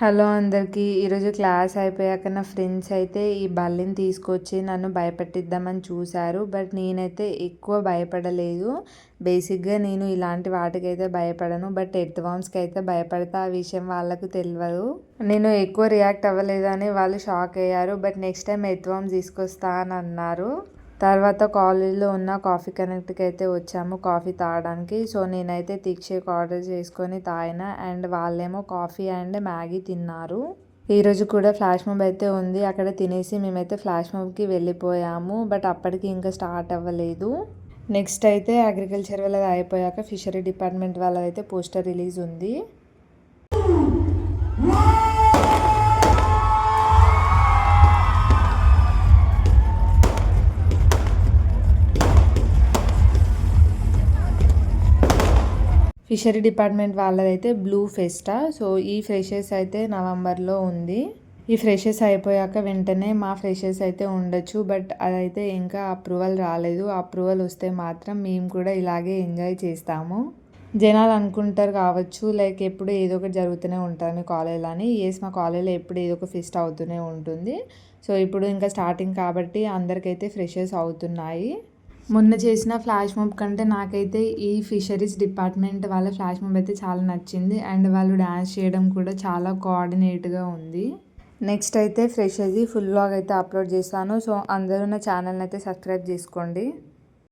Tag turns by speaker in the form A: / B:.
A: Hello అందరికీ. ఈరోజు class అయిపోయాక నా ఫ్రెండ్స్ అయితే ఈ బల్లిని తీసుకొచ్చి నన్ను భయపెట్టిద్దామని చూశారు. బట్ నేనైతే ఎక్కువ భయపడలేదు. బేసిక్‌గా నేను ఇలాంటి వాటికైతే భయపడను. బట్ ఎర్త్‌వార్మ్స్‌కి అయితే భయపడతా. ఆ విషయం వాళ్ళకు తెలవదు. నేను ఎక్కువ రియాక్ట్ అవ్వలేదని వాళ్ళు షాక్ అయ్యారు. బట్ నెక్స్ట్ టైం ఎర్త్‌వార్మ్స్ తీసుకొస్తా అని అన్నారు. తర్వాత కాలేజ్‌లో ఉన్న కాఫీ కనెక్ట్‌కి అయితే వచ్చాము కాఫీ తాగడానికి. సో నేనైతే థిక్ షేక్ ఆర్డర్ చేసుకొని తాగిన అండ్ వాళ్ళేమో కాఫీ అండ్ మ్యాగీ తిన్నారు. ఈరోజు కూడా ఫ్లాష్ మాబ్ అయితే ఉంది. అక్కడ తినేసి మేమైతే ఫ్లాష్ మాబ్‌కి వెళ్ళిపోయాము. బట్ అప్పటికి ఇంకా స్టార్ట్ అవ్వలేదు. నెక్స్ట్ అయితే అగ్రికల్చర్ వాళ్ళది అయిపోయాక ఫిషరీ డిపార్ట్మెంట్ వాళ్ళదైతే పోస్టర్ రిలీజ్ ఉంది. ఫిషరీ డిపార్ట్మెంట్ వాళ్ళదైతే బ్లూ ఫెస్టా. సో ఈ ఫ్రెషర్స్ అయితే నవంబర్లో ఉంది. ఈ ఫ్రెషర్స్ అయిపోయాక వెంటనే మా ఫ్రెషర్స్ అయితే ఉండొచ్చు. బట్ అదైతే ఇంకా అప్రూవల్ రాలేదు. అప్రూవల్ వస్తే మాత్రం మేము కూడా ఇలాగే ఎంజాయ్ చేస్తాము. జనాలు అనుకుంటారు కావచ్చు లైక్ ఎప్పుడు ఏదో ఒకటి జరుగుతూనే ఉంటుంది మీ కాలేజ్లో అని. మా కాలేజ్లో ఎప్పుడు ఏదో ఒక ఫెస్ట్ అవుతూనే ఉంటుంది. సో ఇప్పుడు ఇంకా స్టార్టింగ్ కాబట్టి అందరికైతే ఫ్రెషర్స్ అవుతున్నాయి. మొన్న చేసిన ఫ్లాష్ మాబ్ కంటే నాకైతే ఈ ఫిషరీస్ డిపార్ట్మెంట్ వాళ్ళ ఫ్లాష్ మాబ్ అయితే చాలా నచ్చింది. అండ్ వాళ్ళు డ్యాన్స్ చేయడం కూడా చాలా కోఆర్డినేట్గా ఉంది. నెక్స్ట్ అయితే ఫ్రెషర్స్ది ఫుల్ వ్లాగ్ అయితే అప్లోడ్ చేస్తాను. సో అందరూ నా ఛానల్ని అయితే సబ్స్క్రైబ్ చేసుకోండి.